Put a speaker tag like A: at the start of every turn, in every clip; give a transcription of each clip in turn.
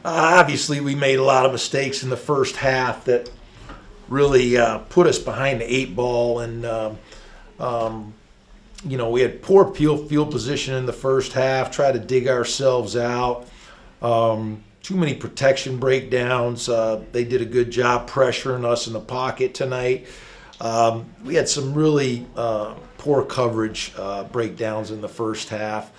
A: Obviously, we made a lot of mistakes in the first half that really put us behind the eight ball, and we had poor field position in the first half. Tried to dig ourselves out. Too many protection breakdowns. They did a good job pressuring us in the pocket tonight. We had some really poor coverage breakdowns in the first half.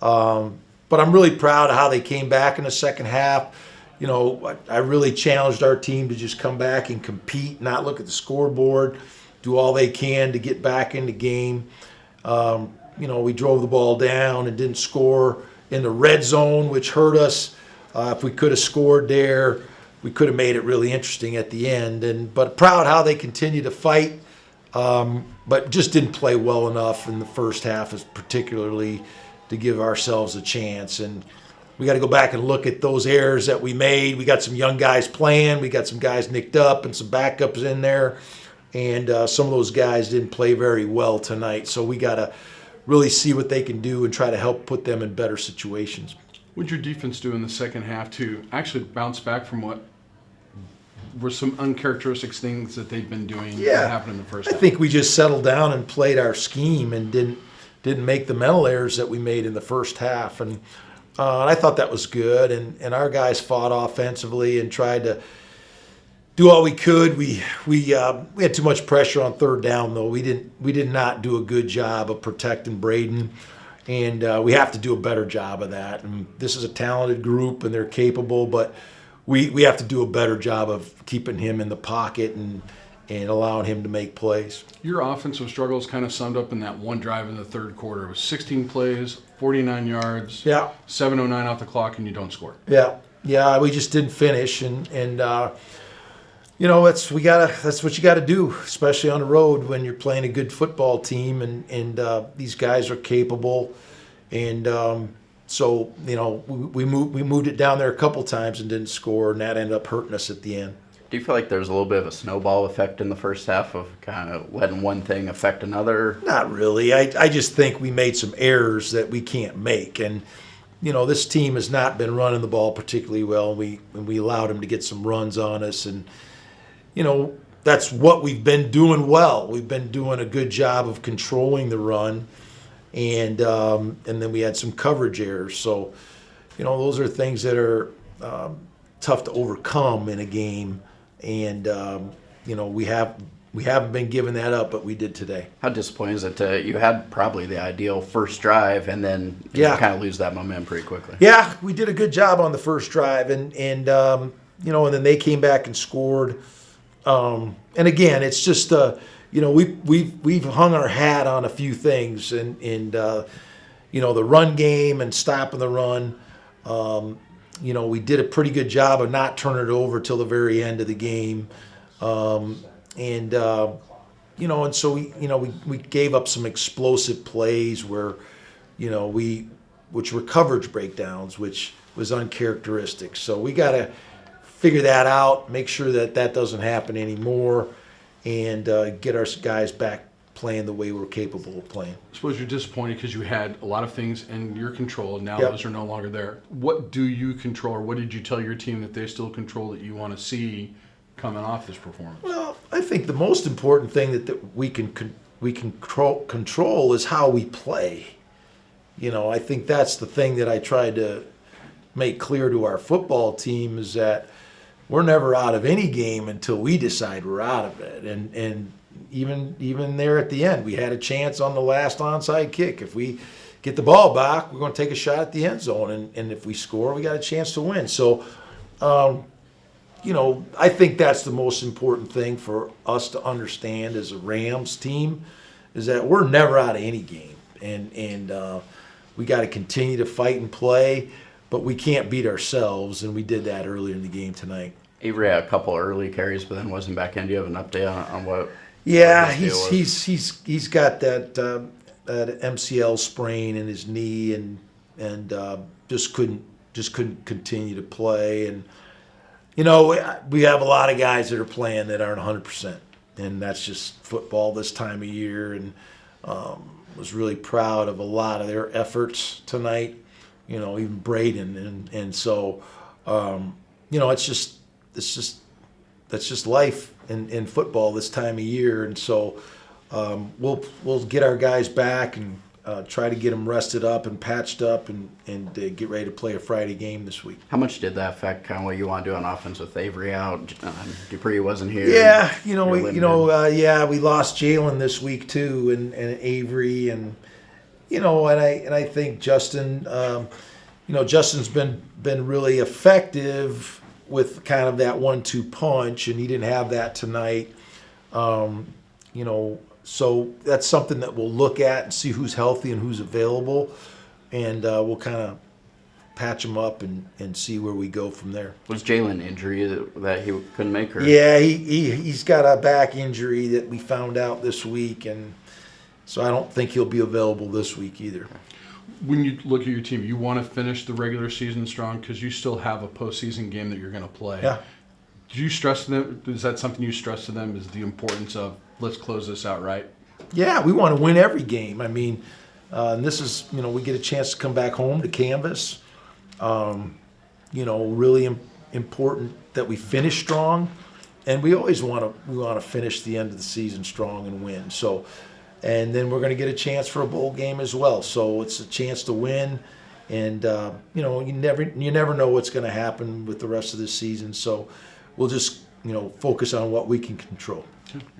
A: But I'm really proud of how they came back in the second half. I really challenged our team to just come back and compete, not look at the scoreboard, do all they can to get back in the game. We drove the ball down and didn't score in the red zone, which hurt us. If we could have scored there, we could have made it really interesting at the end. But proud how they continue to fight, but just didn't play well enough in the first half, particularly to give ourselves a chance. And we got to go back and look at those errors that we made. We got some young guys playing. We got some guys nicked up and some backups in there. And some of those guys didn't play very well tonight. So we got to really see what they can do and try to help put them in better situations.
B: What did your defense do in the second half to actually bounce back from what were some uncharacteristic things that they'd been doing that happened in the first half?
A: I think we just settled down and played our scheme and didn't make the mental errors that we made in the first half. And I thought that was good. And our guys fought offensively and tried to do all we could. We had too much pressure on third down, though. We did not do a good job of protecting Braden. And we have to do a better job of that. And this is a talented group, and they're capable, but we have to do a better job of keeping him in the pocket and allowing him to make plays.
B: Your offensive struggles kind of summed up in that one drive in the third quarter. It was 16 plays, 49 yards, 7:09 off the clock, and you don't score.
A: Yeah, we just didn't finish, and that's what you got to do, especially on the road when you're playing a good football team, and these guys are capable, and so we moved it down there a couple times and didn't score, and that ended up hurting us at the end.
C: Do you feel like there's a little bit of a snowball effect in the first half of kind of letting one thing affect another?
A: Not really. I just think we made some errors that we can't make, and this team has not been running the ball particularly well. We allowed them to get some runs on us, and that's what we've been doing well. We've been doing a good job of controlling the run, and then we had some coverage errors. So, those are things that are tough to overcome in a game, and we haven't been giving that up, but we did today.
C: How disappointing is it? You had probably the ideal first drive, and then you kind of lose that momentum pretty quickly.
A: Yeah, we did a good job on the first drive, and then they came back and scored. And again, it's just we've hung our hat on a few things, and the run game and stopping the run. We did a pretty good job of not turning it over till the very end of the game, and so we gave up some explosive plays where, which were coverage breakdowns, which was uncharacteristic. So we got to figure that out, make sure that doesn't happen anymore, and get our guys back playing the way we're capable of playing.
B: I suppose you're disappointed because you had a lot of things in your control, and now those are no longer there. What do you control, or what did you tell your team that they still control that you want to see coming off this performance?
A: Well, I think the most important thing that we can control is how we play. I think that's the thing that I tried to make clear to our football team, is that we're never out of any game until we decide we're out of it. And even there at the end, we had a chance on the last onside kick. If we get the ball back, we're going to take a shot at the end zone. And if we score, we got a chance to win. So, I think that's the most important thing for us to understand as a Rams team, is that we're never out of any game. And we got to continue to fight and play, but we can't beat ourselves, and we did that earlier in the game tonight.
C: Avery had a couple early carries, but then wasn't back in. Do you have an update on what?
A: Yeah, he's got that MCL sprain in his knee, and just couldn't continue to play. And we have a lot of guys that are playing that aren't 100%, and that's just football this time of year. And was really proud of a lot of their efforts tonight. Even Braden, and so It's just that's just life in football this time of year, and so we'll get our guys back and try to get them rested up and patched up and get ready to play a Friday game this week.
C: How much did that affect kind of what you want to do on offense with Avery out? Dupree wasn't here.
A: Yeah, we lost Jalen this week too, and Avery, and I think Justin, Justin's been really effective with kind of that 1-2 punch, and he didn't have that tonight. So that's something that we'll look at and see who's healthy and who's available, and we'll kind of patch them up and see where we go from there.
C: Was Jalen injury that he couldn't make? Or?
A: Yeah, he's got a back injury that we found out this week, and so I don't think he'll be available this week either.
B: When you look at your team, you want to finish the regular season strong because you still have a postseason game that you're going to play.
A: Yeah.
B: Do you stress to them? Is that something you stress to them? Is the importance of let's close this out right?
A: Yeah, we want to win every game. I mean, and this is we get a chance to come back home to Canvas. Really important that we finish strong, and we always want to finish the end of the season strong and win. So, and then we're going to get a chance for a bowl game as well. So it's a chance to win, and you never know what's going to happen with the rest of the season. So we'll just focus on what we can control.